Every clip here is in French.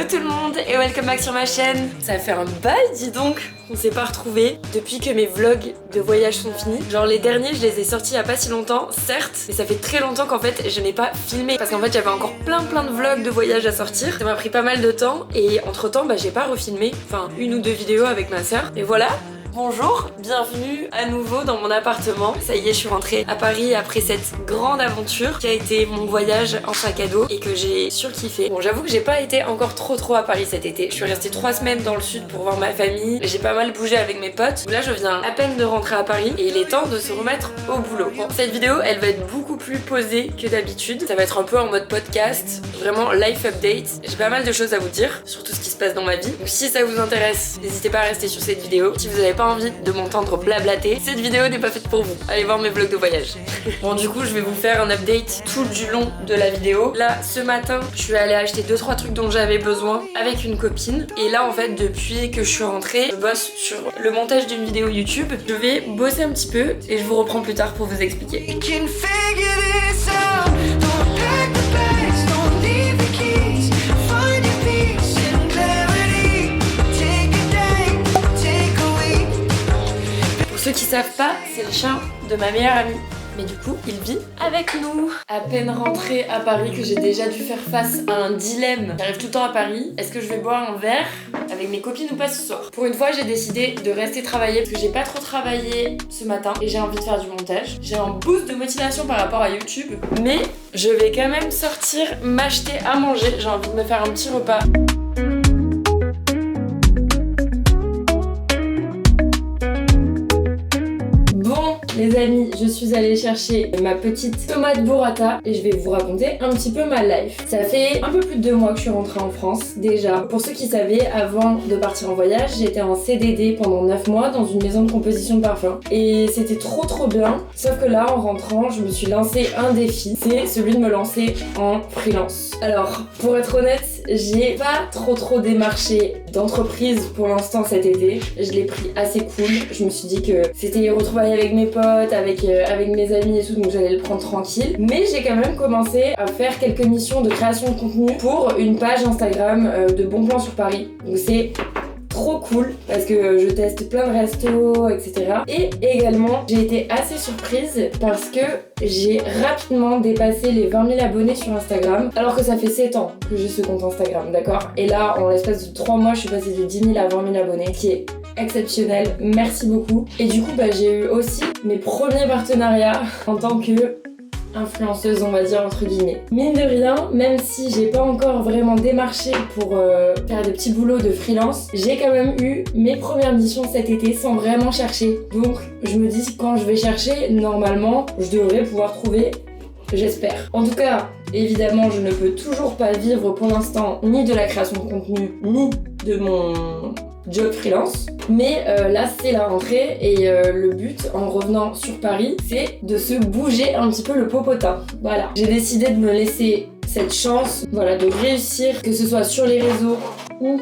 tout le monde et welcome back sur ma chaîne. Ça fait un bail, dis donc, on s'est pas retrouvés depuis que mes vlogs de voyage sont finis. Genre les derniers je les ai sortis il y a pas si longtemps, certes, mais ça fait très longtemps qu'en fait je n'ai pas filmé parce qu'en fait j'avais encore plein de vlogs de voyage à sortir. Ça m'a pris pas mal de temps et entre temps j'ai pas refilmé, enfin une ou deux vidéos avec ma soeur et voilà. Bonjour, bienvenue à nouveau dans mon appartement. Ça y est, je suis rentrée à Paris après cette grande aventure qui a été mon voyage en sac à dos et que j'ai surkiffé. Bon, j'avoue que j'ai pas été encore trop à Paris cet été. Je suis restée 3 semaines dans le sud pour voir ma famille. J'ai pas mal bougé avec mes potes. Là, je viens à peine de rentrer à Paris et il est temps de se remettre au boulot. Bon, cette vidéo, elle va être beaucoup plus posée que d'habitude. Ça va être un peu en mode podcast, vraiment life update. J'ai pas mal de choses à vous dire sur tout ce qui se passe dans ma vie. Donc si ça vous intéresse, n'hésitez pas à rester sur cette vidéo. Si vous avez pas envie de m'entendre blablater, cette vidéo n'est pas faite pour vous. Allez voir mes vlogs de voyage. Bon, du coup, je vais vous faire un update tout du long de la vidéo. Là, ce matin, je suis allée acheter 2-3 trucs dont j'avais besoin avec une copine. Et là, en fait, depuis que je suis rentrée, je bosse sur le montage d'une vidéo YouTube. Je vais bosser un petit peu et je vous reprends plus tard pour vous expliquer. Pour ceux qui savent pas, c'est le chien de ma meilleure amie. Mais du coup, il vit avec nous. À peine rentrée à Paris que j'ai déjà dû faire face à un dilemme. J'arrive tout le temps à Paris. Est-ce que je vais boire un verre avec mes copines ou pas ce soir? Pour une fois, j'ai décidé de rester travailler parce que j'ai pas trop travaillé ce matin et j'ai envie de faire du montage. J'ai un boost de motivation par rapport à YouTube. Mais je vais quand même sortir m'acheter à manger. J'ai envie de me faire un petit repas. Les amis, je suis allée chercher ma petite tomate burrata et je vais vous raconter un petit peu ma life. Ça fait un peu plus de 2 mois que je suis rentrée en France, déjà. Pour ceux qui savaient, avant de partir en voyage, j'étais en CDD pendant 9 mois dans une maison de composition de parfum. Et c'était trop bien. Sauf que là, en rentrant, je me suis lancé un défi. C'est celui de me lancer en freelance. Alors, pour être honnête, j'ai pas trop démarché d'entreprise pour l'instant cet été. Je l'ai pris assez cool. Je me suis dit que c'était les retrouvailles avec mes potes, avec mes amis et tout, donc j'allais le prendre tranquille. Mais j'ai quand même commencé à faire quelques missions de création de contenu pour une page Instagram de bons plans sur Paris. Donc c'est trop cool parce que je teste plein de restos, etc. Et également, j'ai été assez surprise parce que j'ai rapidement dépassé les 20 000 abonnés sur Instagram, alors que ça fait 7 ans que j'ai ce compte Instagram, d'accord? Et là, en l'espace de 3 mois, je suis passée de 10 000 à 20 000 abonnés, qui est exceptionnel. Merci beaucoup. Et du coup, j'ai eu aussi mes premiers partenariats en tant que influenceuse, on va dire entre guillemets. Mine de rien, même si j'ai pas encore vraiment démarché pour faire des petits boulots de freelance, j'ai quand même eu mes premières missions cet été sans vraiment chercher. Donc je me dis que quand je vais chercher, normalement, je devrais pouvoir trouver, j'espère. En tout cas, évidemment, je ne peux toujours pas vivre pour l'instant ni de la création de contenu, ni de mon job freelance, mais là c'est la rentrée et le but en revenant sur Paris, c'est de se bouger un petit peu le popotin. Voilà, j'ai décidé de me laisser cette chance, voilà, de réussir, que ce soit sur les réseaux ou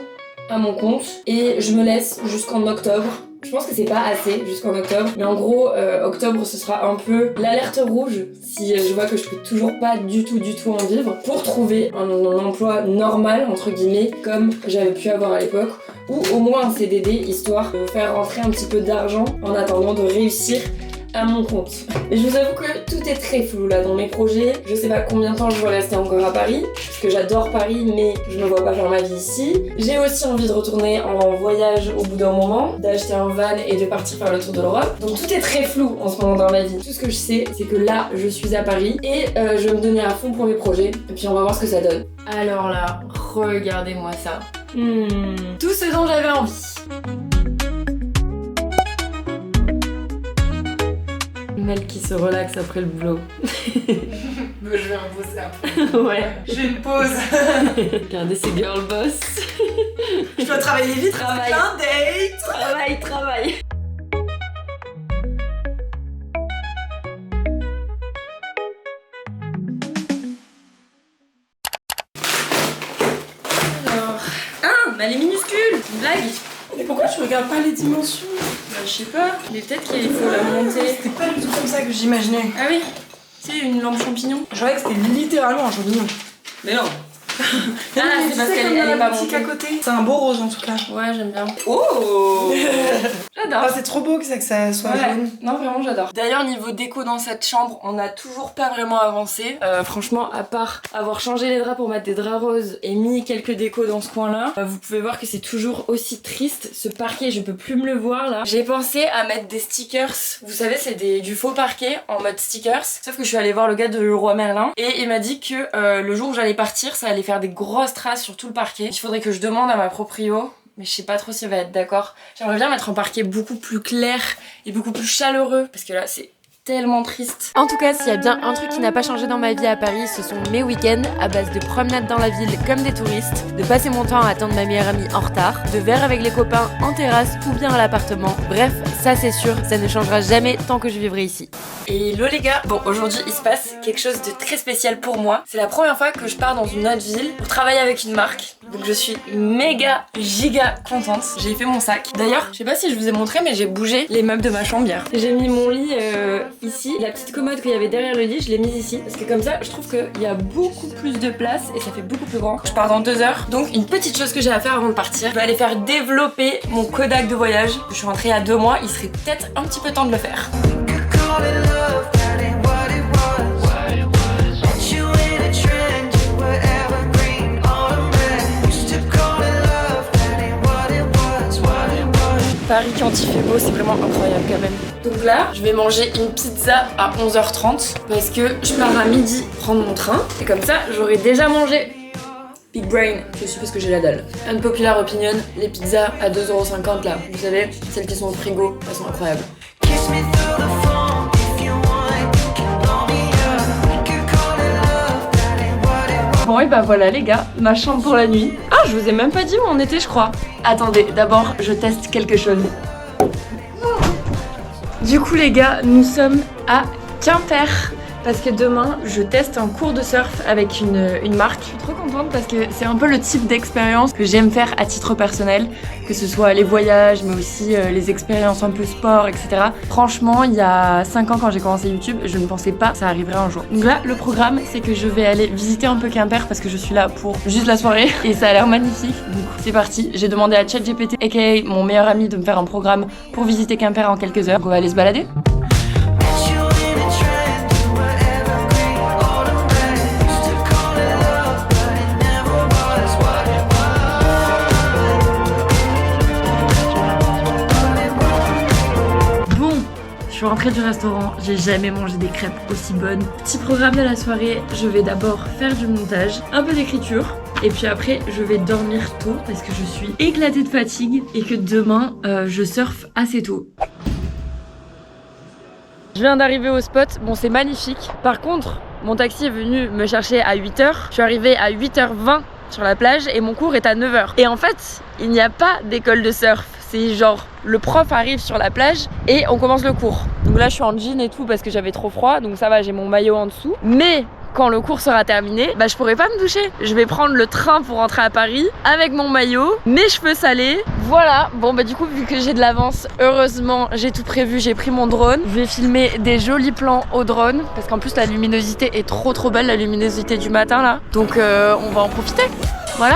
à mon compte, et je me laisse jusqu'en octobre. Je pense que c'est pas assez jusqu'en octobre, mais en gros, octobre ce sera un peu l'alerte rouge si je vois que je peux toujours pas du tout en vivre, pour trouver un emploi normal, entre guillemets, comme j'avais pu avoir à l'époque, ou au moins un CDD, histoire de faire rentrer un petit peu d'argent en attendant de réussir à mon compte. Mais je vous avoue que tout est très flou là dans mes projets. Je sais pas combien de temps je vais rester encore à Paris, parce que j'adore Paris, mais je me vois pas faire ma vie ici. J'ai aussi envie de retourner en voyage au bout d'un moment, d'acheter un van et de partir faire le tour de l'Europe. Donc tout est très flou en ce moment dans ma vie. Tout ce que je sais, c'est que là, je suis à Paris et je vais me donner à fond pour mes projets. Et puis on va voir ce que ça donne. Alors là, regardez-moi ça. Tout ce dont j'avais envie. Mel qui se relaxe après le boulot. Je vais rebosser après. Ouais. J'ai une pause. Regardez ces girl boss. Je dois travailler vite. Travail. Un date. Travail. Alors... Ah, mais elle est minuscule. Une blague. Mais pourquoi tu regardes pas les dimensions? Bah, je sais pas, mais peut-être qu'il faut la monter. C'était pas du tout comme ça que j'imaginais. Ah oui, c'est une lampe champignon. Je croyais que c'était littéralement un champignon. Mais non. Ah, c'est parce qu'elle est pas montée. à côté. C'est un beau rose en tout cas. Ouais, j'aime bien. Oh j'adore. Ah, c'est trop beau que ça soit jaune. Non, vraiment, j'adore. D'ailleurs, niveau déco dans cette chambre, on n'a toujours pas vraiment avancé. Franchement, à part avoir changé les draps pour mettre des draps roses et mis quelques décos dans ce coin-là, vous pouvez voir que c'est toujours aussi triste. Ce parquet, je peux plus me le voir là. J'ai pensé à mettre des stickers. Vous savez, c'est du faux parquet en mode stickers. Sauf que je suis allée voir le gars de Leroy Merlin et il m'a dit que le jour où j'allais partir, ça allait faire des grosses traces sur tout le parquet. Il faudrait que je demande à ma proprio. Mais je sais pas trop si elle va être d'accord. J'aimerais bien mettre un parquet beaucoup plus clair et beaucoup plus chaleureux parce que là c'est tellement triste. En tout cas, s'il y a bien un truc qui n'a pas changé dans ma vie à Paris, ce sont mes week-ends à base de promenades dans la ville comme des touristes, de passer mon temps à attendre ma meilleure amie en retard, de verre avec les copains en terrasse ou bien à l'appartement. Bref, ça c'est sûr, ça ne changera jamais tant que je vivrai ici. Et hello les gars, bon aujourd'hui il se passe quelque chose de très spécial pour moi. C'est la première fois que je pars dans une autre ville pour travailler avec une marque. Donc je suis méga giga contente. J'ai fait mon sac. D'ailleurs, je sais pas si je vous ai montré mais j'ai bougé les meubles de ma chambre hier. J'ai mis mon lit ici. La petite commode qu'il y avait derrière le lit, je l'ai mise ici. Parce que comme ça, je trouve qu'il y a beaucoup plus de place et ça fait beaucoup plus grand. Je pars dans 2 heures. Donc une petite chose que j'ai à faire avant de partir, je vais aller faire développer mon Kodak de voyage. Je suis rentrée il y a 2 mois, il serait peut-être un petit peu temps de le faire. Paris quand il fait beau, c'est vraiment incroyable quand même. Donc là, je vais manger une pizza à 11h30 parce que je pars à midi prendre mon train et comme ça, j'aurai déjà mangé. Big brain, je suis parce que j'ai la dalle. Unpopular opinion, les pizzas à 2,50€ là, vous savez, celles qui sont au frigo, elles sont incroyables. Bon et bah voilà les gars, ma chambre pour la nuit. Ah, je vous ai même pas dit où on était je crois. Attendez, d'abord je teste quelque chose. Du coup les gars, nous sommes à Quimper. Parce que demain, je teste un cours de surf avec une marque. Je suis trop contente parce que c'est un peu le type d'expérience que j'aime faire à titre personnel. Que ce soit les voyages, mais aussi les expériences un peu sport, etc. Franchement, il y a 5 ans quand j'ai commencé YouTube, je ne pensais pas que ça arriverait un jour. Donc là, le programme, c'est que je vais aller visiter un peu Quimper parce que je suis là pour juste la soirée. Et ça a l'air magnifique. Du coup, c'est parti. J'ai demandé à ChatGPT, aka mon meilleur ami, de me faire un programme pour visiter Quimper en quelques heures. Donc on va aller se balader. Je suis rentrée du restaurant, j'ai jamais mangé des crêpes aussi bonnes. Petit programme de la soirée, je vais d'abord faire du montage, un peu d'écriture, et puis après je vais dormir tôt parce que je suis éclatée de fatigue et que demain je surfe assez tôt. Je viens d'arriver au spot, bon c'est magnifique. Par contre, mon taxi est venu me chercher à 8h, je suis arrivée à 8h20 sur la plage et mon cours est à 9h. Et en fait, il n'y a pas d'école de surf. C'est genre, le prof arrive sur la plage et on commence le cours. Donc là, je suis en jean et tout parce que j'avais trop froid. Donc ça va, j'ai mon maillot en dessous. Mais quand le cours sera terminé, bah je pourrai pas me doucher. Je vais prendre le train pour rentrer à Paris avec mon maillot, mes cheveux salés. Voilà, bon bah du coup, vu que j'ai de l'avance, heureusement, j'ai tout prévu. J'ai pris mon drone. Je vais filmer des jolis plans au drone parce qu'en plus, la luminosité est trop belle, la luminosité du matin là. Donc on va en profiter. Voilà.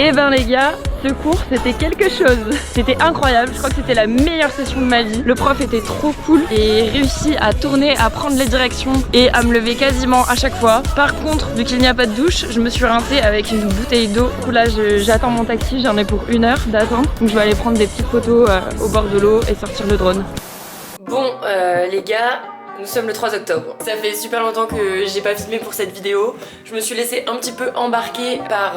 Et ben les gars, ce cours c'était quelque chose. C'était incroyable, je crois que c'était la meilleure session de ma vie. Le prof était trop cool et réussi à tourner, à prendre les directions et à me lever quasiment à chaque fois. Par contre, vu qu'il n'y a pas de douche, je me suis rincée avec une bouteille d'eau. Du coup là j'attends mon taxi, j'en ai pour 1 heure d'attente. Donc je vais aller prendre des petites photos au bord de l'eau et sortir le drone. Bon les gars, Nous sommes le 3 octobre. Ça fait super longtemps que j'ai pas filmé pour cette vidéo. Je me suis laissée un petit peu embarquer par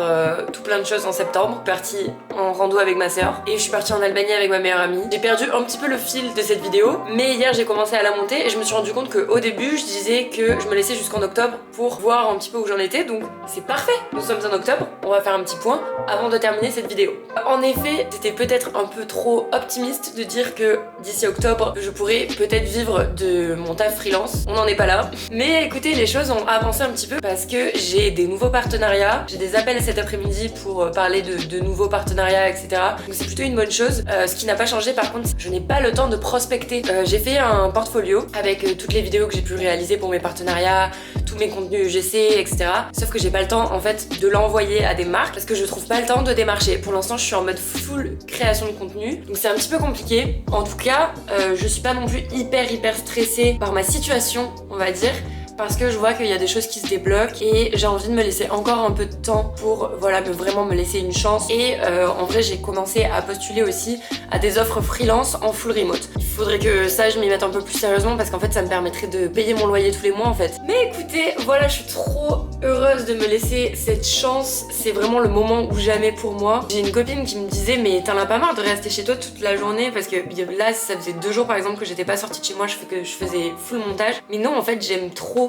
tout plein de choses en septembre. Je suis partie en rando avec ma soeur et je suis partie en Albanie avec ma meilleure amie. J'ai perdu un petit peu le fil de cette vidéo, mais hier j'ai commencé à la monter et je me suis rendu compte qu'au début je disais que je me laissais jusqu'en octobre pour voir un petit peu où j'en étais, donc c'est parfait. Nous sommes en octobre, on va faire un petit point avant de terminer cette vidéo. En effet, c'était peut-être un peu trop optimiste de dire que d'ici octobre je pourrais peut-être vivre de mon taf freelance. On n'en est pas là. Mais écoutez, les choses ont avancé un petit peu parce que j'ai des nouveaux partenariats. J'ai des appels cet après-midi pour parler de nouveaux partenariats, etc. Donc c'est plutôt une bonne chose. Ce qui n'a pas changé par contre, je n'ai pas le temps de prospecter. J'ai fait un portfolio avec toutes les vidéos que j'ai pu réaliser pour mes partenariats, tous mes contenus UGC, etc. Sauf que j'ai pas le temps en fait de l'envoyer à des marques parce que je trouve pas le temps de démarcher. Pour l'instant, je suis en mode full création de contenu. Donc c'est un petit peu compliqué. En tout cas, je suis pas non plus hyper stressée par ma situation, on va dire, parce que je vois qu'il y a des choses qui se débloquent et j'ai envie de me laisser encore un peu de temps pour voilà, vraiment me laisser une chance. Et en vrai, j'ai commencé à postuler aussi à des offres freelance en full remote. Il faudrait que ça, je m'y mette un peu plus sérieusement parce qu'en fait, ça me permettrait de payer mon loyer tous les mois en fait. Mais écoutez, voilà, je suis trop heureuse de me laisser cette chance. C'est vraiment le moment ou jamais pour moi. J'ai une copine qui me disait mais t'en as pas marre de rester chez toi toute la journée, parce que là, ça faisait 2 jours par exemple que j'étais pas sortie de chez moi, je faisais full montage. Mais non, en fait, j'aime trop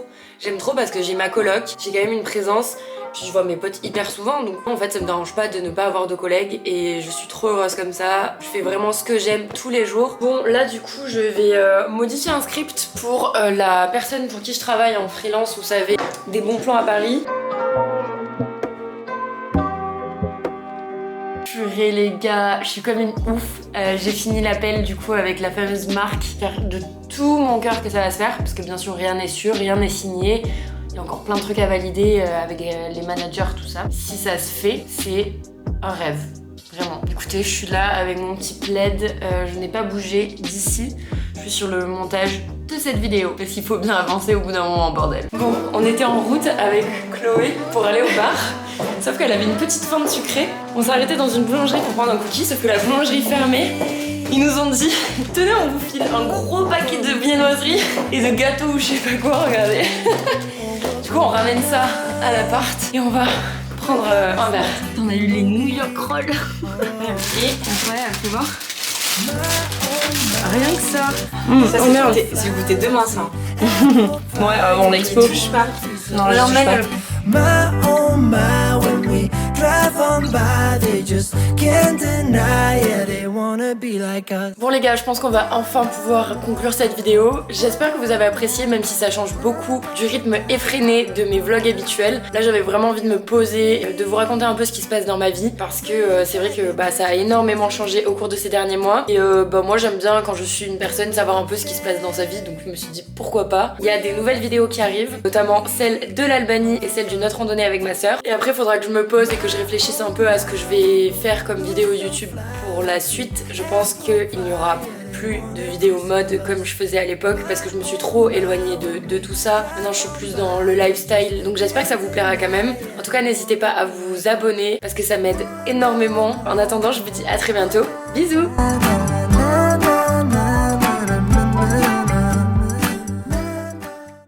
parce que j'ai ma coloc, j'ai quand même une présence, puis je vois mes potes hyper souvent, donc en fait ça me dérange pas de ne pas avoir de collègues et je suis trop heureuse comme ça. Je fais vraiment ce que j'aime tous les jours. Bon, là du coup je vais modifier un script pour la personne pour qui je travaille en freelance, vous savez, des bons plans à Paris. Purée les gars, je suis comme une ouf. J'ai fini l'appel du coup avec la fameuse marque. J'espère de tout mon cœur que ça va se faire, parce que bien sûr rien n'est sûr, rien n'est signé. Il y a encore plein de trucs à valider avec les managers, tout ça. Si ça se fait, c'est un rêve. Vraiment. Écoutez, je suis là avec mon petit plaid. Je n'ai pas bougé d'ici. Je suis sur le montage de cette vidéo parce qu'il faut bien avancer au bout d'un moment, bordel. Bon, on était en route avec Chloé pour aller au bar. Sauf qu'elle avait une petite faim de sucré. On s'est arrêté dans une boulangerie pour prendre un cookie, sauf que la boulangerie fermait. Ils nous ont dit, tenez, on vous file un gros paquet de viennoiseries et de gâteaux ou je sais pas quoi, regardez. Du coup, on ramène ça à l'appart et on va prendre un verre. On a eu les New York Rolls. Et incroyable, tu vois. Rien que ça. Ça c'est le goûter demain ça. Ouais, avant l'expo. Touche pas. Non, je touche pas. My oh my, when we drive on by, they just can't deny it. They wanna be like us. Bon les gars, je pense qu'on va enfin pouvoir conclure cette vidéo. J'espère que vous avez apprécié, même si ça change beaucoup du rythme effréné de mes vlogs habituels. Là j'avais vraiment envie de me poser, de vous raconter un peu ce qui se passe dans ma vie, parce que c'est vrai que ça a énormément changé au cours de ces derniers mois. Et moi j'aime bien quand je suis une personne savoir un peu ce qui se passe dans sa vie, donc je me suis dit pourquoi pas. Il y a des nouvelles vidéos qui arrivent, notamment celle de l'Albanie et celle d'une autre randonnée avec ma soeur. Et après il faudra que je me pose et que je réfléchisse un peu à ce que je vais faire comme vidéo YouTube pour la suite. Je pense qu'il n'y aura plus de vidéos mode comme je faisais à l'époque parce que je me suis trop éloignée de tout ça. Maintenant je suis plus dans le lifestyle, donc j'espère que ça vous plaira quand même. En tout cas n'hésitez pas à vous abonner parce que ça m'aide énormément. En attendant je vous dis à très bientôt. Bisous.